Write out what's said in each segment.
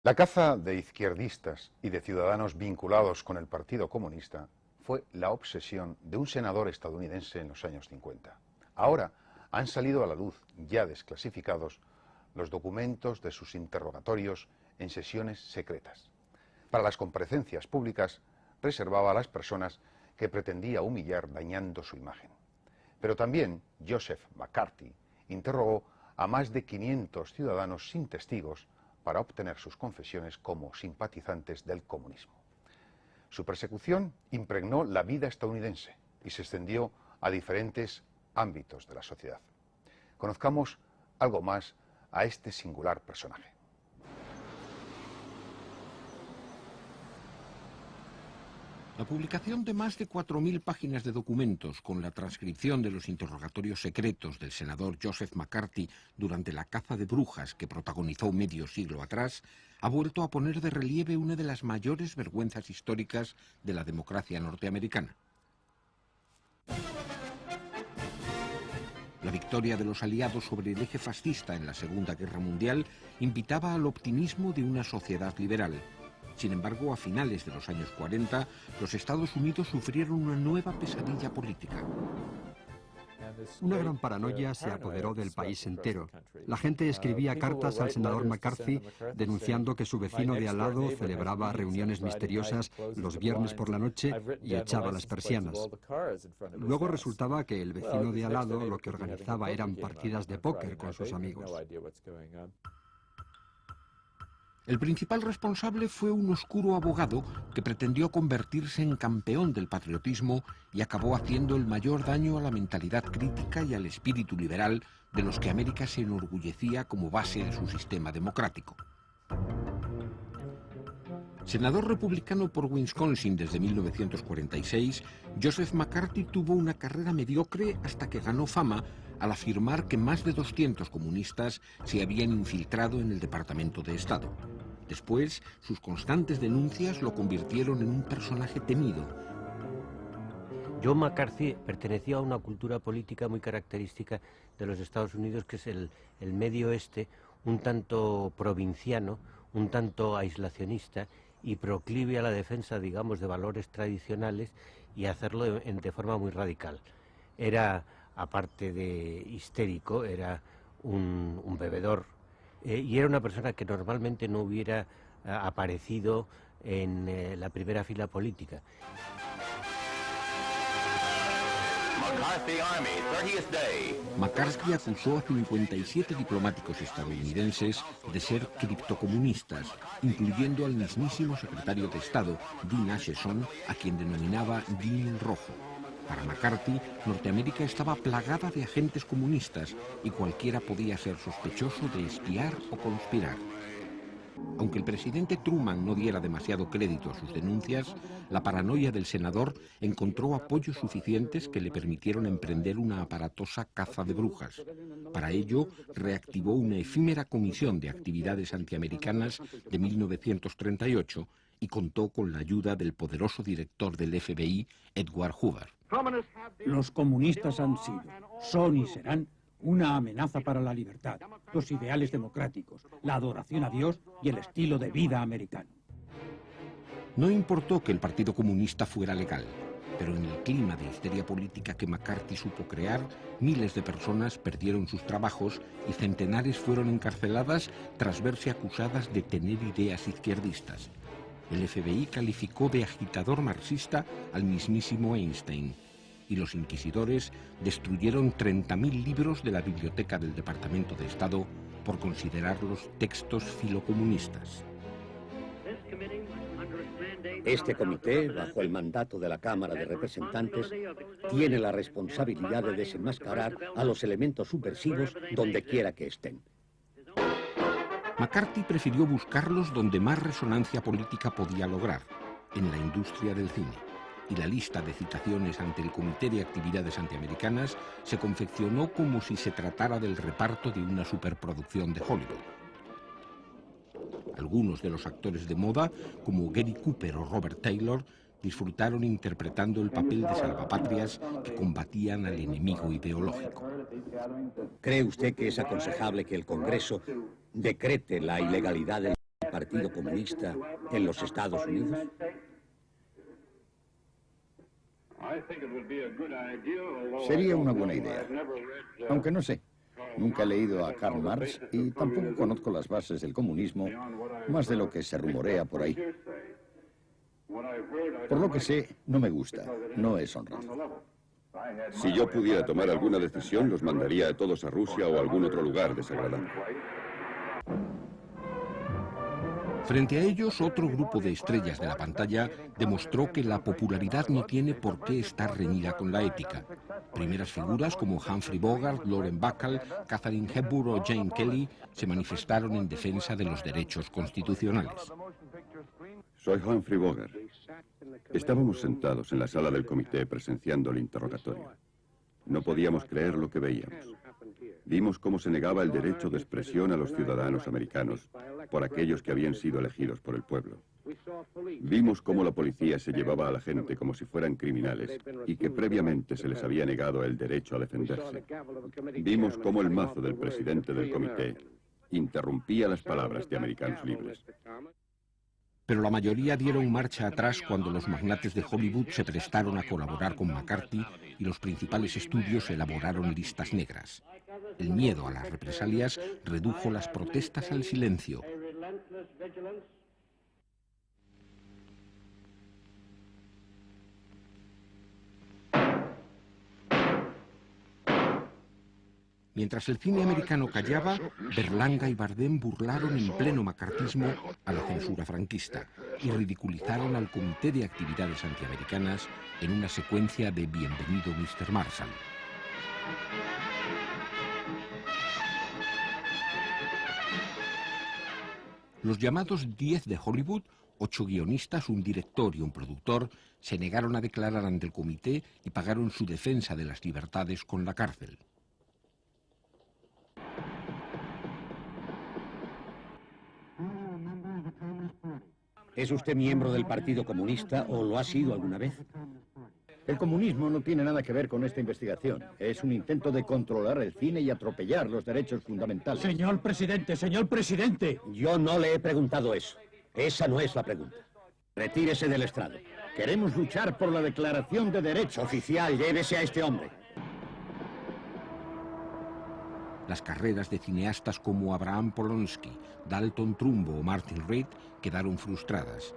La caza de izquierdistas y de ciudadanos vinculados con el Partido Comunista fue la obsesión de un senador estadounidense en los años 50. Ahora han salido a la luz, ya desclasificados, los documentos de sus interrogatorios en sesiones secretas. Para las comparecencias públicas reservaba a las personas que pretendía humillar dañando su imagen. Pero también Joseph McCarthy interrogó a más de 500 ciudadanos sin testigos para obtener sus confesiones como simpatizantes del comunismo. Su persecución impregnó la vida estadounidense y se extendió a diferentes ámbitos de la sociedad. Conozcamos algo más a este singular personaje. La publicación de más de 4.000 páginas de documentos con la transcripción de los interrogatorios secretos del senador Joseph McCarthy durante la caza de brujas que protagonizó medio siglo atrás ha vuelto a poner de relieve una de las mayores vergüenzas históricas de la democracia norteamericana. La victoria de los aliados sobre el eje fascista en la Segunda Guerra Mundial invitaba al optimismo de una sociedad liberal. Sin embargo, a finales de los años 40, los Estados Unidos sufrieron una nueva pesadilla política. Una gran paranoia se apoderó del país entero. La gente escribía cartas al senador McCarthy denunciando que su vecino de al lado celebraba reuniones misteriosas los viernes por la noche y echaba las persianas. Luego resultaba que el vecino de al lado lo que organizaba eran partidas de póker con sus amigos. El principal responsable fue un oscuro abogado que pretendió convertirse en campeón del patriotismo y acabó haciendo el mayor daño a la mentalidad crítica y al espíritu liberal de los que América se enorgullecía como base de su sistema democrático. Senador republicano por Wisconsin desde 1946, Joseph McCarthy tuvo una carrera mediocre hasta que ganó fama al afirmar que más de 200 comunistas se habían infiltrado en el Departamento de Estado. Después, sus constantes denuncias lo convirtieron en un personaje temido. John McCarthy pertenecía a una cultura política muy característica de los Estados Unidos, que es el medio oeste, un tanto provinciano, un tanto aislacionista y proclive a la defensa, digamos, de valores tradicionales y hacerlo de forma muy radical. Era, aparte de histérico, era un bebedor y era una persona que normalmente no hubiera aparecido en la primera fila política. McCarthy acusó a 57 diplomáticos estadounidenses de ser criptocomunistas, incluyendo al mismísimo secretario de Estado, Dean Acheson, a quien denominaba Dean el Rojo. Para McCarthy, Norteamérica estaba plagada de agentes comunistas y cualquiera podía ser sospechoso de espiar o conspirar. Aunque el presidente Truman no diera demasiado crédito a sus denuncias, la paranoia del senador encontró apoyos suficientes que le permitieron emprender una aparatosa caza de brujas. Para ello, reactivó una efímera comisión de actividades antiamericanas de 1938 y contó con la ayuda del poderoso director del FBI, Edward Hoover. Los comunistas han sido, son y serán una amenaza para la libertad, los ideales democráticos, la adoración a Dios y el estilo de vida americano. No importó que el Partido Comunista fuera legal, pero en el clima de histeria política que McCarthy supo crear, miles de personas perdieron sus trabajos y centenares fueron encarceladas tras verse acusadas de tener ideas izquierdistas. El FBI calificó de agitador marxista al mismísimo Einstein, y los inquisidores destruyeron 30.000 libros de la biblioteca del Departamento de Estado por considerarlos textos filocomunistas. Este comité, bajo el mandato de la Cámara de Representantes, tiene la responsabilidad de desenmascarar a los elementos subversivos donde quiera que estén. McCarthy prefirió buscarlos donde más resonancia política podía lograr, en la industria del cine. Y la lista de citaciones ante el Comité de Actividades Antiamericanas se confeccionó como si se tratara del reparto de una superproducción de Hollywood. Algunos de los actores de moda, como Gary Cooper o Robert Taylor, disfrutaron interpretando el papel de salvapatrias que combatían al enemigo ideológico. ¿Cree usted que es aconsejable que el Congreso decrete la ilegalidad del Partido Comunista en los Estados Unidos? Sería una buena idea, aunque no sé. Nunca he leído a Karl Marx y tampoco conozco las bases del comunismo más de lo que se rumorea por ahí. Por lo que sé, no me gusta, no es honrado. Si yo pudiera tomar alguna decisión, los mandaría a todos a Rusia o a algún otro lugar desagradable. Frente a ellos, otro grupo de estrellas de la pantalla demostró que la popularidad no tiene por qué estar reñida con la ética. Primeras figuras como Humphrey Bogart, Lauren Bacall, Katharine Hepburn o Jane Kelly se manifestaron en defensa de los derechos constitucionales. Soy Humphrey Bogart. Estábamos sentados en la sala del comité presenciando el interrogatorio. No podíamos creer lo que veíamos. Vimos cómo se negaba el derecho de expresión a los ciudadanos americanos por aquellos que habían sido elegidos por el pueblo. Vimos cómo la policía se llevaba a la gente como si fueran criminales y que previamente se les había negado el derecho a defenderse. Vimos cómo el mazo del presidente del comité interrumpía las palabras de Americanos Libres. Pero la mayoría dieron marcha atrás cuando los magnates de Hollywood se prestaron a colaborar con McCarthy y los principales estudios elaboraron listas negras. El miedo a las represalias redujo las protestas al silencio. Mientras el cine americano callaba, Berlanga y Bardem burlaron en pleno macartismo a la censura franquista y ridiculizaron al Comité de Actividades Antiamericanas en una secuencia de Bienvenido Mr. Marshall. Los llamados 10 de Hollywood, 8 guionistas, un director y un productor, se negaron a declarar ante el comité y pagaron su defensa de las libertades con la cárcel. ¿Es usted miembro del Partido Comunista o lo ha sido alguna vez? El comunismo no tiene nada que ver con esta investigación. Es un intento de controlar el cine y atropellar los derechos fundamentales. Señor presidente, señor presidente. Yo no le he preguntado eso. Esa no es la pregunta. Retírese del estrado. Queremos luchar por la declaración de derechos. Oficial, llévese a este hombre. Las carreras de cineastas como Abraham Polonsky, Dalton Trumbo o Martin Reed quedaron frustradas.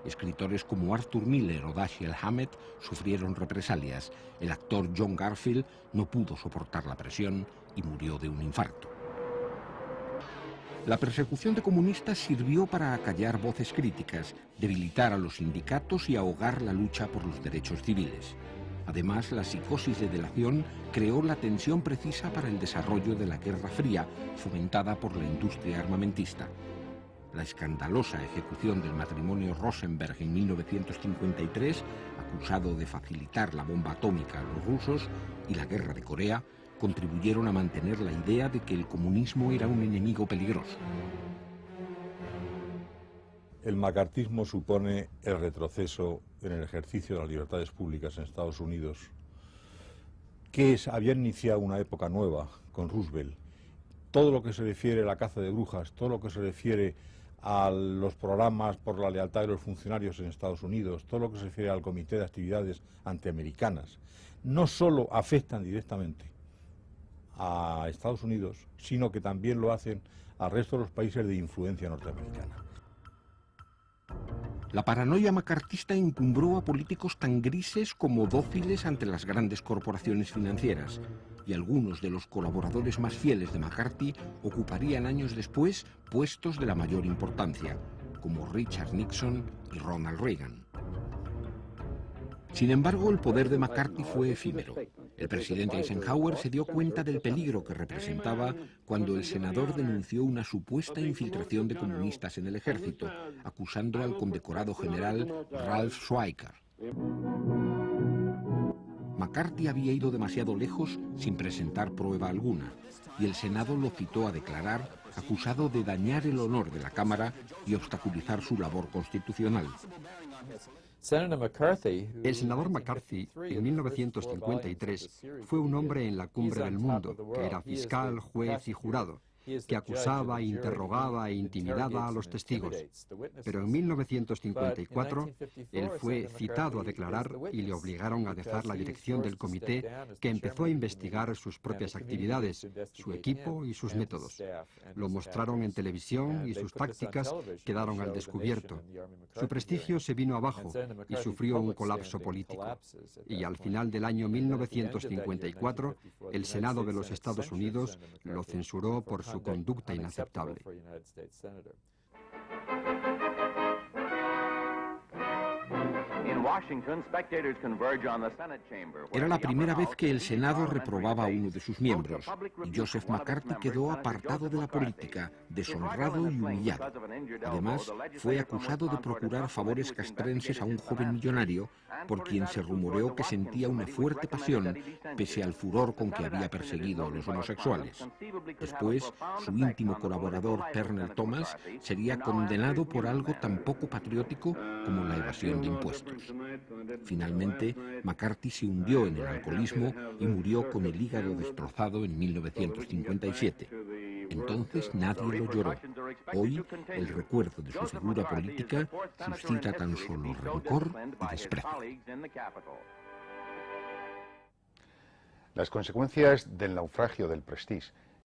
Escritores como Arthur Miller o Dashiell Hammett sufrieron represalias. El actor John Garfield no pudo soportar la presión y murió de un infarto. La persecución de comunistas sirvió para acallar voces críticas, debilitar a los sindicatos y ahogar la lucha por los derechos civiles. Además, la psicosis de delación creó la tensión precisa para el desarrollo de la Guerra Fría, fomentada por la industria armamentista. La escandalosa ejecución del matrimonio Rosenberg en 1953, acusado de facilitar la bomba atómica a los rusos, y la Guerra de Corea, contribuyeron a mantener la idea de que el comunismo era un enemigo peligroso. El macartismo supone el retroceso en el ejercicio de las libertades públicas en Estados Unidos, que había iniciado una época nueva con Roosevelt. Todo lo que se refiere a la caza de brujas, todo lo que se refiere a los programas por la lealtad de los funcionarios en Estados Unidos, todo lo que se refiere al Comité de Actividades Antiamericanas, no solo afectan directamente a Estados Unidos, sino que también lo hacen al resto de los países de influencia norteamericana. La paranoia macartista encumbró a políticos tan grises como dóciles ante las grandes corporaciones financieras, y algunos de los colaboradores más fieles de McCarthy ocuparían años después puestos de la mayor importancia, como Richard Nixon y Ronald Reagan. Sin embargo, el poder de McCarthy fue efímero. El presidente Eisenhower se dio cuenta del peligro que representaba cuando el senador denunció una supuesta infiltración de comunistas en el ejército, acusando al condecorado general Ralph Schweiker. McCarthy había ido demasiado lejos sin presentar prueba alguna, y el Senado lo citó a declarar, acusado de dañar el honor de la Cámara y obstaculizar su labor constitucional. El senador McCarthy, en 1953, fue un hombre en la cumbre del mundo, que era fiscal, juez y jurado, que acusaba, interrogaba e intimidaba a los testigos. Pero en 1954 él fue citado a declarar y le obligaron a dejar la dirección del comité, que empezó a investigar sus propias actividades, su equipo y sus métodos. Lo mostraron en televisión y sus tácticas quedaron al descubierto. Su prestigio se vino abajo y sufrió un colapso político. Y al final del año 1954, el Senado de los Estados Unidos lo censuró por su conducta inaceptable. Era la primera vez que el Senado reprobaba a uno de sus miembros, y Joseph McCarthy quedó apartado de la política, deshonrado y humillado. Además, fue acusado de procurar favores castrenses a un joven millonario, por quien se rumoreó que sentía una fuerte pasión, pese al furor con que había perseguido a los homosexuales. Después, su íntimo colaborador, Pernell Thomas, sería condenado por algo tan poco patriótico como la evasión de impuestos. Finalmente, McCarthy se hundió en el alcoholismo y murió con el hígado destrozado en 1957. Entonces nadie lo lloró. Hoy, el recuerdo de su figura política suscita tan solo rencor y desprecio. Las consecuencias del naufragio del Prestige